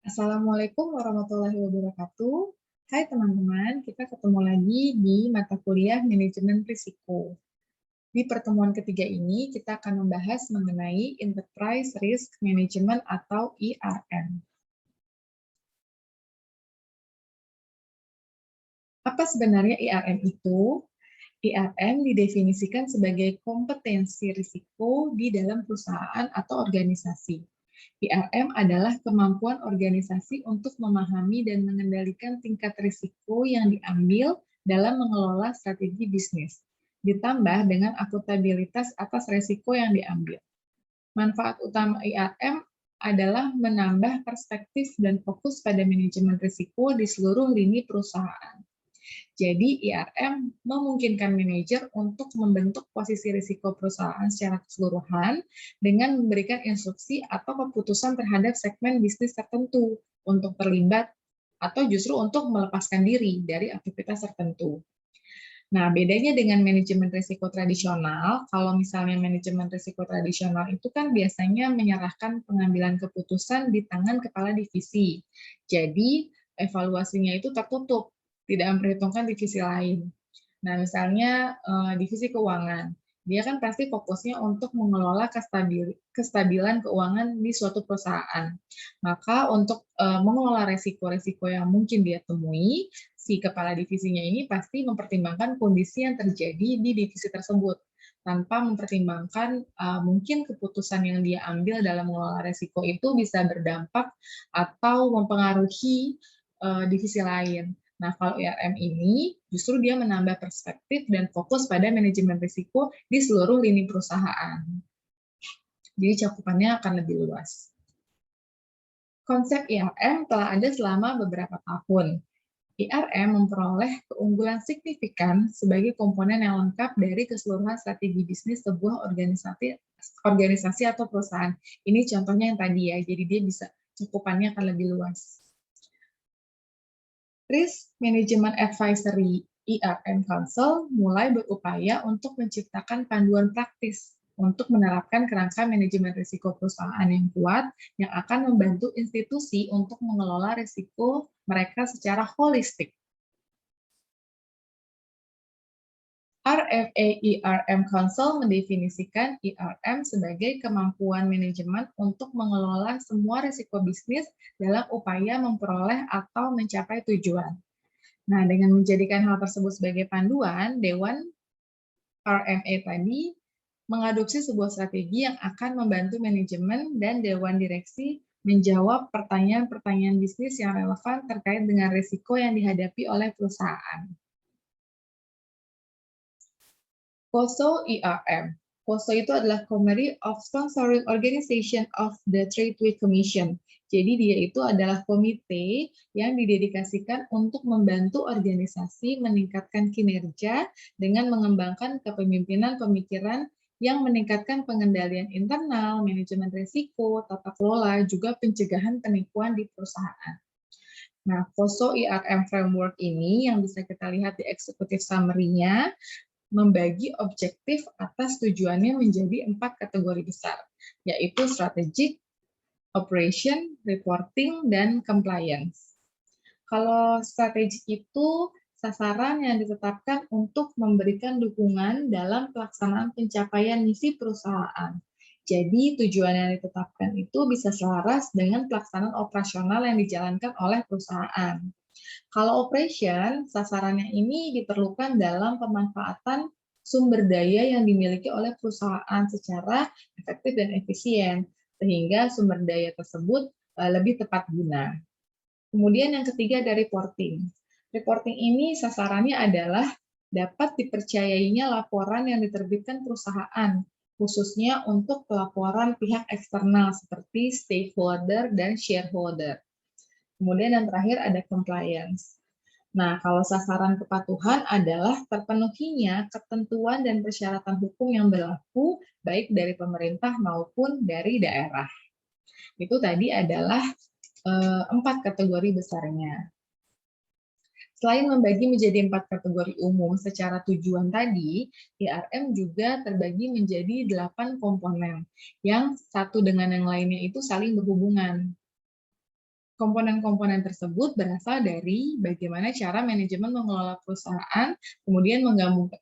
Assalamualaikum warahmatullahi wabarakatuh. Hai teman-teman, kita ketemu lagi di mata kuliah Manajemen Risiko. Di pertemuan ketiga ini, kita akan membahas mengenai Enterprise Risk Management atau ERM. Apa sebenarnya ERM itu? ERM didefinisikan sebagai kompetensi risiko di dalam perusahaan atau organisasi. ERM adalah kemampuan organisasi untuk memahami dan mengendalikan tingkat risiko yang diambil dalam mengelola strategi bisnis, ditambah dengan akuntabilitas atas risiko yang diambil. Manfaat utama ERM adalah menambah perspektif dan fokus pada manajemen risiko di seluruh lini perusahaan. Jadi, ERM memungkinkan manajer untuk membentuk posisi risiko perusahaan secara keseluruhan dengan memberikan instruksi atau keputusan terhadap segmen bisnis tertentu untuk terlibat atau justru untuk melepaskan diri dari aktivitas tertentu. Nah, bedanya dengan manajemen risiko tradisional, kalau misalnya manajemen risiko tradisional itu kan biasanya menyerahkan pengambilan keputusan di tangan kepala divisi. Jadi, evaluasinya itu tertutup, tidak memperhitungkan divisi lain. Nah, misalnya divisi keuangan, dia kan pasti fokusnya untuk mengelola kestabilan keuangan di suatu perusahaan. Maka untuk mengelola resiko-resiko yang mungkin dia temui, si kepala divisinya ini pasti mempertimbangkan kondisi yang terjadi di divisi tersebut, tanpa mempertimbangkan mungkin keputusan yang dia ambil dalam mengelola resiko itu bisa berdampak atau mempengaruhi divisi lain. Nah, kalau ERM ini justru dia menambah perspektif dan fokus pada manajemen risiko di seluruh lini perusahaan. Jadi cakupannya akan lebih luas. Konsep ERM telah ada selama beberapa tahun. ERM memperoleh keunggulan signifikan sebagai komponen yang lengkap dari keseluruhan strategi bisnis sebuah organisasi atau perusahaan. Ini contohnya yang tadi ya, jadi dia bisa cakupannya akan lebih luas. Risk Management Advisory ERM Council mulai berupaya untuk menciptakan panduan praktis untuk menerapkan kerangka manajemen risiko perusahaan yang kuat yang akan membantu institusi untuk mengelola risiko mereka secara holistik. RFA ERM Council mendefinisikan ERM sebagai kemampuan manajemen untuk mengelola semua risiko bisnis dalam upaya memperoleh atau mencapai tujuan. Nah, dengan menjadikan hal tersebut sebagai panduan, Dewan RMA tadi mengadopsi sebuah strategi yang akan membantu manajemen dan Dewan Direksi menjawab pertanyaan-pertanyaan bisnis yang relevan terkait dengan risiko yang dihadapi oleh perusahaan. COSO ERM. COSO itu adalah Committee of Sponsoring Organization of the Tradeway Commission. Jadi dia itu adalah komite yang didedikasikan untuk membantu organisasi meningkatkan kinerja dengan mengembangkan kepemimpinan pemikiran yang meningkatkan pengendalian internal, manajemen risiko, tata kelola, juga pencegahan penipuan di perusahaan. Nah, COSO ERM Framework ini yang bisa kita lihat di executive summary-nya, membagi objektif atas tujuannya menjadi 4 kategori besar, yaitu strategic, operation, reporting, dan compliance. Kalau strategik itu sasaran yang ditetapkan untuk memberikan dukungan dalam pelaksanaan pencapaian misi perusahaan. Jadi tujuan yang ditetapkan itu bisa selaras dengan pelaksanaan operasional yang dijalankan oleh perusahaan. Kalau operation, sasarannya ini diperlukan dalam pemanfaatan sumber daya yang dimiliki oleh perusahaan secara efektif dan efisien, sehingga sumber daya tersebut lebih tepat guna. Kemudian yang ketiga ada reporting. Reporting ini sasarannya adalah dapat dipercayainya laporan yang diterbitkan perusahaan, khususnya untuk pelaporan pihak eksternal seperti stakeholder dan shareholder. Kemudian yang terakhir ada compliance. Nah, kalau sasaran kepatuhan adalah terpenuhinya ketentuan dan persyaratan hukum yang berlaku baik dari pemerintah maupun dari daerah. Itu tadi adalah 4 kategori besarnya. Selain membagi menjadi 4 kategori umum secara tujuan tadi, ERM juga terbagi menjadi 8 komponen yang satu dengan yang lainnya itu saling berhubungan. Komponen-komponen tersebut berasal dari bagaimana cara manajemen mengelola perusahaan, kemudian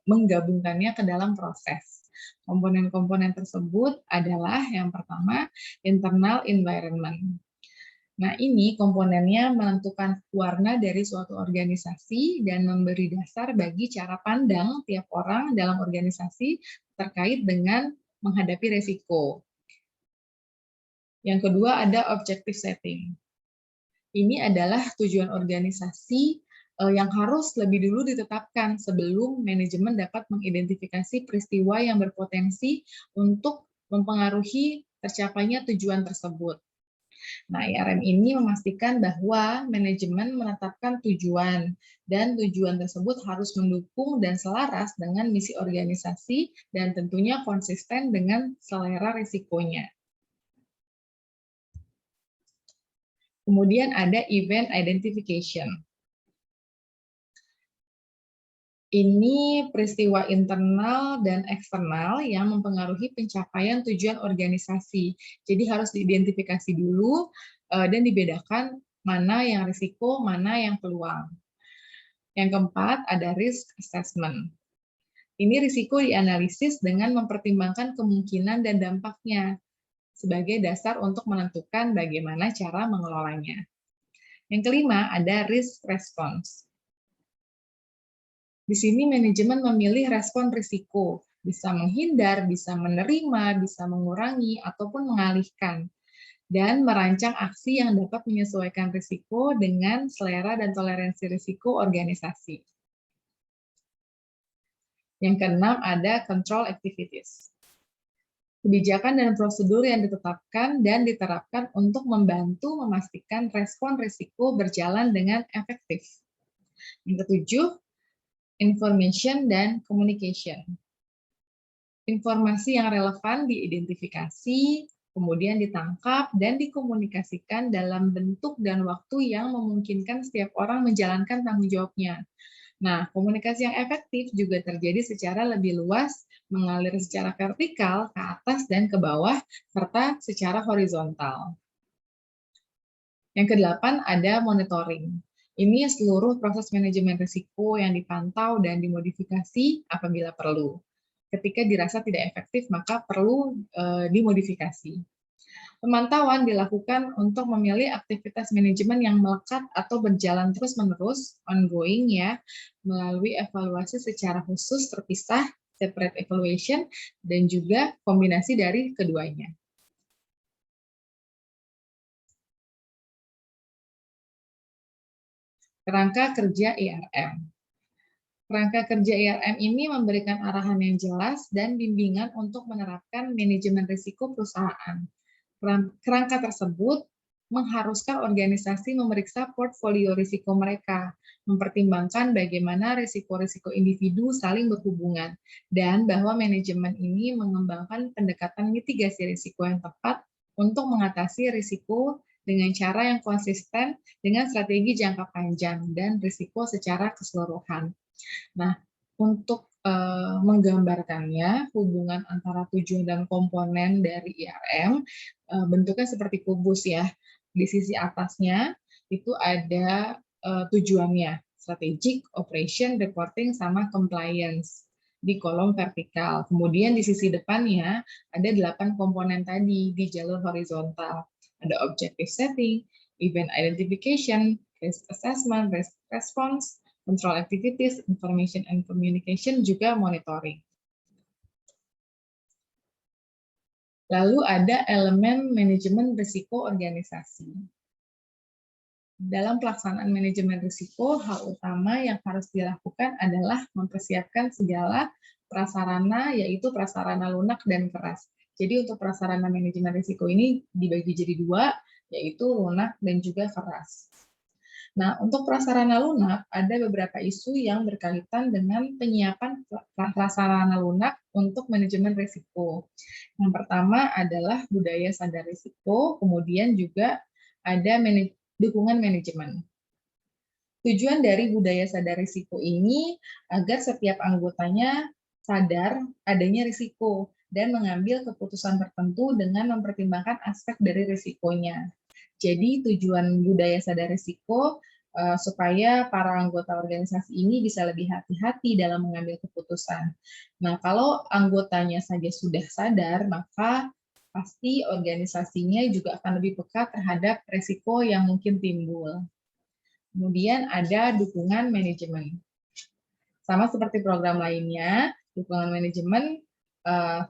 menggabungkannya ke dalam proses. Komponen-komponen tersebut adalah yang pertama, internal environment. Nah, ini komponennya menentukan warna dari suatu organisasi dan memberi dasar bagi cara pandang tiap orang dalam organisasi terkait dengan menghadapi resiko. Yang kedua ada objective setting. Ini adalah tujuan organisasi yang harus lebih dulu ditetapkan sebelum manajemen dapat mengidentifikasi peristiwa yang berpotensi untuk mempengaruhi tercapainya tujuan tersebut. Nah, IRM ini memastikan bahwa manajemen menetapkan tujuan, dan tujuan tersebut harus mendukung dan selaras dengan misi organisasi, dan tentunya konsisten dengan selera risikonya. Kemudian ada event identification. Ini peristiwa internal dan eksternal yang mempengaruhi pencapaian tujuan organisasi. Jadi harus diidentifikasi dulu dan dibedakan mana yang risiko, mana yang peluang. Yang keempat ada risk assessment. Ini risiko dianalisis dengan mempertimbangkan kemungkinan dan dampaknya sebagai dasar untuk menentukan bagaimana cara mengelolanya. Yang kelima ada risk response. Di sini manajemen memilih respon risiko, bisa menghindar, bisa menerima, bisa mengurangi, ataupun mengalihkan, dan merancang aksi yang dapat menyesuaikan risiko dengan selera dan toleransi risiko organisasi. Yang keenam ada control activities. Kebijakan dan prosedur yang ditetapkan dan diterapkan untuk membantu memastikan respon risiko berjalan dengan efektif. Yang ketujuh, information dan communication. Informasi yang relevan diidentifikasi, kemudian ditangkap dan dikomunikasikan dalam bentuk dan waktu yang memungkinkan setiap orang menjalankan tanggung jawabnya. Nah, komunikasi yang efektif juga terjadi secara lebih luas, mengalir secara vertikal ke atas dan ke bawah, serta secara horizontal. Yang kedelapan ada monitoring. Ini seluruh proses manajemen risiko yang dipantau dan dimodifikasi apabila perlu. Ketika dirasa tidak efektif, maka perlu dimodifikasi. Pemantauan dilakukan untuk memilih aktivitas manajemen yang melekat atau berjalan terus-menerus, ongoing ya, melalui evaluasi secara khusus terpisah, separate evaluation, dan juga kombinasi dari keduanya. Kerangka kerja IRM. Kerangka kerja IRM ini memberikan arahan yang jelas dan bimbingan untuk menerapkan manajemen risiko perusahaan. Kerangka tersebut mengharuskan organisasi memeriksa portfolio risiko mereka, mempertimbangkan bagaimana risiko-risiko individu saling berhubungan, dan bahwa manajemen ini mengembangkan pendekatan mitigasi risiko yang tepat untuk mengatasi risiko dengan cara yang konsisten dengan strategi jangka panjang dan risiko secara keseluruhan. Nah, untuk menggambarkannya, hubungan antara tujuan dan komponen dari IRM bentuknya seperti kubus ya. Di sisi atasnya itu ada tujuannya, strategic, operation, reporting, sama compliance di kolom vertikal. Kemudian di sisi depannya ada 8 komponen tadi di jalur horizontal. Ada objective setting, event identification, risk assessment, risk response, control activities, information and communication, juga monitoring. Lalu ada elemen manajemen risiko organisasi. Dalam pelaksanaan manajemen risiko, hal utama yang harus dilakukan adalah mempersiapkan segala prasarana, yaitu prasarana lunak dan keras. Jadi untuk prasarana manajemen risiko ini dibagi jadi 2, yaitu lunak dan juga keras. Nah, untuk prasarana lunak, ada beberapa isu yang berkaitan dengan penyiapan prasarana lunak untuk manajemen risiko. Yang pertama adalah budaya sadar risiko, kemudian juga ada dukungan manajemen. Tujuan dari budaya sadar risiko ini agar setiap anggotanya sadar adanya risiko dan mengambil keputusan tertentu dengan mempertimbangkan aspek dari risikonya. Jadi tujuan budaya sadar risiko supaya para anggota organisasi ini bisa lebih hati-hati dalam mengambil keputusan. Nah, kalau anggotanya saja sudah sadar, maka pasti organisasinya juga akan lebih peka terhadap risiko yang mungkin timbul. Kemudian ada dukungan manajemen. Sama seperti program lainnya, dukungan manajemen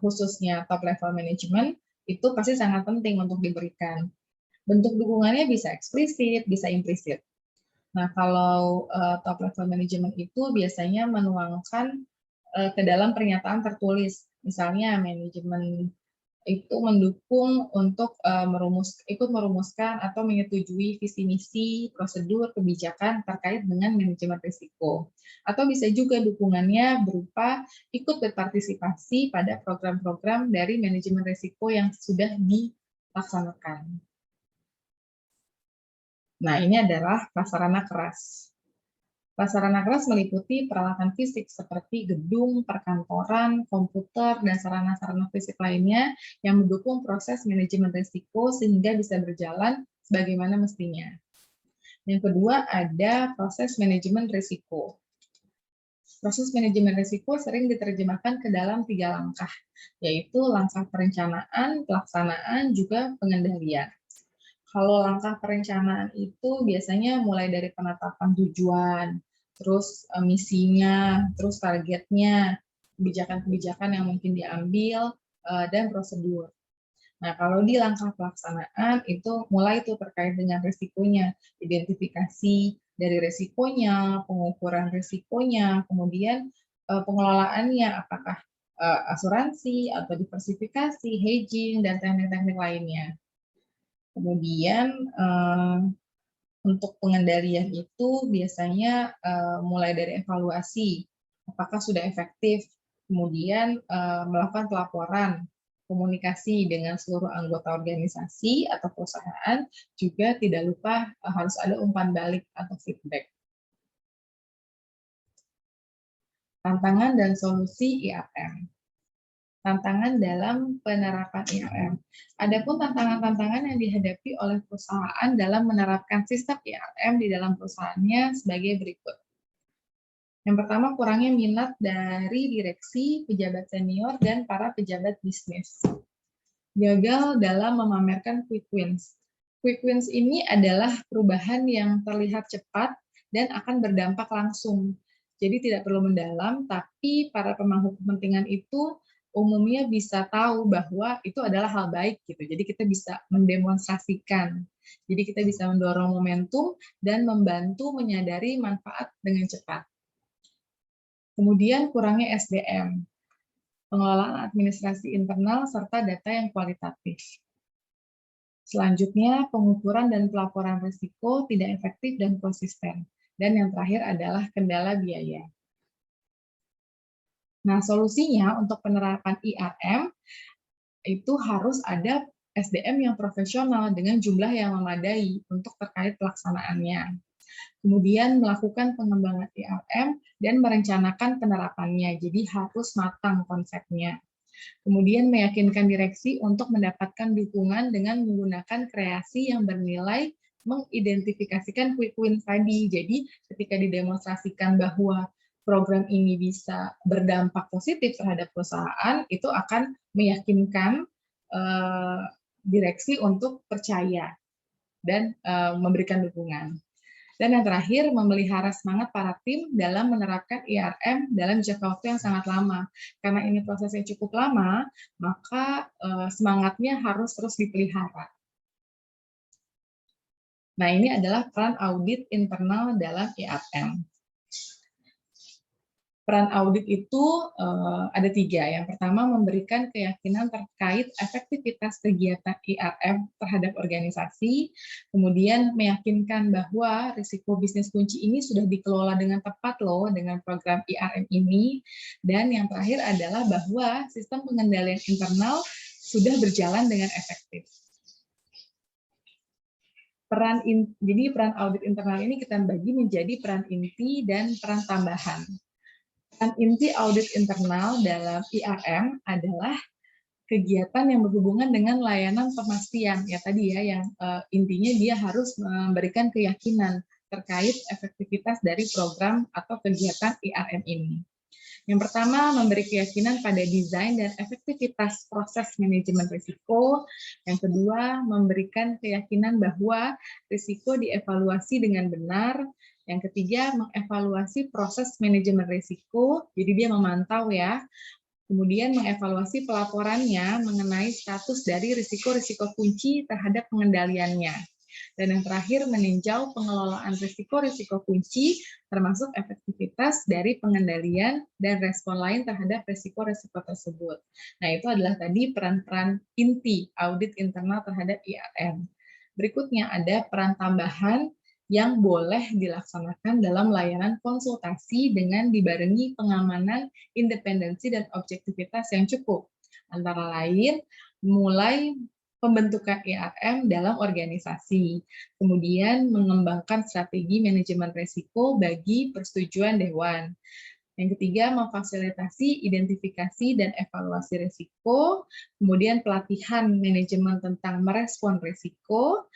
khususnya top level manajemen itu pasti sangat penting untuk diberikan. Bentuk dukungannya bisa eksplisit, bisa implisit. Nah, kalau top level management itu biasanya menuangkan ke dalam pernyataan tertulis. Misalnya manajemen itu mendukung untuk ikut merumuskan atau menyetujui visi misi, prosedur, kebijakan terkait dengan manajemen risiko. Atau bisa juga dukungannya berupa ikut berpartisipasi pada program-program dari manajemen risiko yang sudah dilaksanakan. Nah, ini adalah prasarana keras. Prasarana keras meliputi peralatan fisik seperti gedung, perkantoran, komputer, dan sarana-sarana fisik lainnya yang mendukung proses manajemen risiko sehingga bisa berjalan sebagaimana mestinya. Yang kedua ada proses manajemen risiko. Proses manajemen risiko sering diterjemahkan ke dalam 3 langkah, yaitu langkah perencanaan, pelaksanaan, juga pengendalian. Kalau langkah perencanaan itu biasanya mulai dari penetapan tujuan, terus misinya, terus targetnya, kebijakan-kebijakan yang mungkin diambil, dan prosedur. Nah, kalau di langkah pelaksanaan itu mulai itu terkait dengan risikonya, identifikasi dari risikonya, pengukuran risikonya, kemudian pengelolaannya, apakah asuransi atau diversifikasi, hedging, dan teknik-teknik lainnya. Kemudian untuk pengendalian itu biasanya mulai dari evaluasi, apakah sudah efektif, kemudian melakukan pelaporan, komunikasi dengan seluruh anggota organisasi atau perusahaan, juga tidak lupa harus ada umpan balik atau feedback. Tantangan dan solusi IRM. Tantangan dalam penerapan IRM. Adapun tantangan-tantangan yang dihadapi oleh perusahaan dalam menerapkan sistem IRM di dalam perusahaannya sebagai berikut. Yang pertama, kurangnya minat dari direksi, pejabat senior, dan para pejabat bisnis. Gagal dalam memamerkan quick wins. Quick wins ini adalah perubahan yang terlihat cepat dan akan berdampak langsung. Jadi tidak perlu mendalam, tapi para pemangku kepentingan itu umumnya bisa tahu bahwa itu adalah hal baik gitu. Jadi kita bisa mendemonstrasikan. Jadi kita bisa mendorong momentum dan membantu menyadari manfaat dengan cepat. Kemudian kurangnya SDM, pengelolaan administrasi internal serta data yang kualitatif. Selanjutnya, pengukuran dan pelaporan risiko tidak efektif dan konsisten. Dan yang terakhir adalah kendala biaya. Nah, solusinya untuk penerapan IRM itu harus ada SDM yang profesional dengan jumlah yang memadai untuk terkait pelaksanaannya. Kemudian melakukan pengembangan IRM dan merencanakan penerapannya, jadi harus matang konsepnya. Kemudian meyakinkan direksi untuk mendapatkan dukungan dengan menggunakan kreasi yang bernilai mengidentifikasikan quick win tadi. Jadi ketika didemonstrasikan bahwa program ini bisa berdampak positif terhadap perusahaan, itu akan meyakinkan direksi untuk percaya dan memberikan dukungan. Dan yang terakhir, memelihara semangat para tim dalam menerapkan IRM dalam jangka waktu yang sangat lama. Karena ini prosesnya cukup lama, maka semangatnya harus terus dipelihara. Nah, ini adalah peran audit internal dalam IRM. Peran audit itu ada 3. Yang pertama, memberikan keyakinan terkait efektivitas kegiatan IRM terhadap organisasi, kemudian meyakinkan bahwa risiko bisnis kunci ini sudah dikelola dengan tepat loh dengan program IRM ini, dan yang terakhir adalah bahwa sistem pengendalian internal sudah berjalan dengan efektif. Jadi peran audit internal ini kita bagi menjadi peran inti dan peran tambahan. Peran inti audit internal dalam IRM adalah kegiatan yang berhubungan dengan layanan pemastian. Ya tadi ya, yang intinya dia harus memberikan keyakinan terkait efektivitas dari program atau kegiatan IRM ini. Yang pertama, memberi keyakinan pada desain dan efektivitas proses manajemen risiko. Yang kedua, memberikan keyakinan bahwa risiko dievaluasi dengan benar. Yang ketiga, mengevaluasi proses manajemen risiko. Jadi dia memantau ya. Kemudian mengevaluasi pelaporannya mengenai status dari risiko-risiko kunci terhadap pengendaliannya. Dan yang terakhir, meninjau pengelolaan risiko-risiko kunci, termasuk efektivitas dari pengendalian dan respon lain terhadap risiko-risiko tersebut. Nah, itu adalah tadi peran-peran inti audit internal terhadap IRM. Berikutnya ada peran tambahan yang boleh dilaksanakan dalam layanan konsultasi dengan dibarengi pengamanan independensi dan objektivitas yang cukup. Antara lain, mulai pembentukan IRM dalam organisasi, kemudian mengembangkan strategi manajemen risiko bagi persetujuan dewan. Yang ketiga, memfasilitasi identifikasi dan evaluasi risiko, kemudian pelatihan manajemen tentang merespon risiko,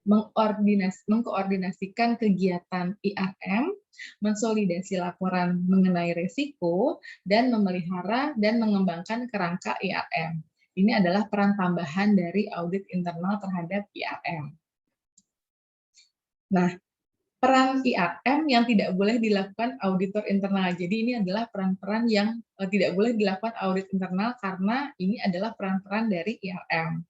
mengkoordinasikan kegiatan IRM, mensolidasi laporan mengenai risiko, dan memelihara dan mengembangkan kerangka IRM. Ini adalah peran tambahan dari audit internal terhadap IRM. Nah, peran IRM yang tidak boleh dilakukan auditor internal. Jadi ini adalah peran-peran yang tidak boleh dilakukan audit internal karena ini adalah peran-peran dari IRM.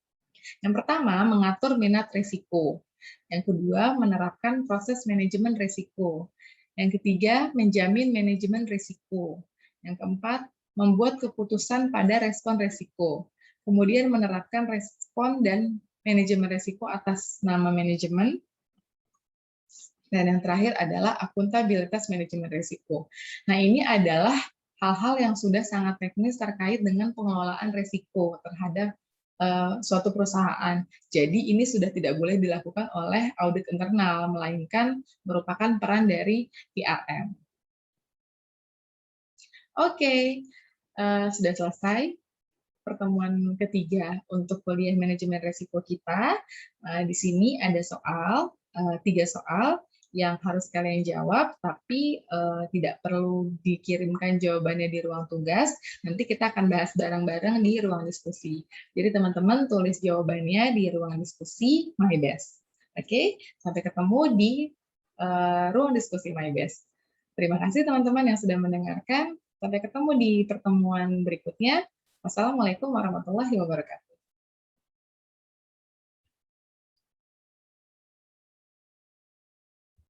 Yang pertama, mengatur minat risiko. Yang kedua, menerapkan proses manajemen risiko. Yang ketiga, menjamin manajemen risiko. Yang keempat, membuat keputusan pada respon risiko. Kemudian menerapkan respon dan manajemen risiko atas nama manajemen. Dan yang terakhir adalah akuntabilitas manajemen risiko. Nah, ini adalah hal-hal yang sudah sangat teknis terkait dengan pengelolaan risiko terhadap suatu perusahaan. Jadi ini sudah tidak boleh dilakukan oleh audit internal, melainkan merupakan peran dari IRM. Oke, sudah selesai pertemuan ketiga untuk kuliah manajemen risiko kita. Di sini ada soal, 3 soal yang harus kalian jawab, tapi tidak perlu dikirimkan jawabannya di ruang tugas. Nanti kita akan bahas bareng-bareng di ruang diskusi. Jadi teman-teman tulis jawabannya di ruang diskusi MyBest. Oke, sampai ketemu di ruang diskusi MyBest. Terima kasih teman-teman yang sudah mendengarkan. Sampai ketemu di pertemuan berikutnya. Wassalamualaikum warahmatullahi wabarakatuh.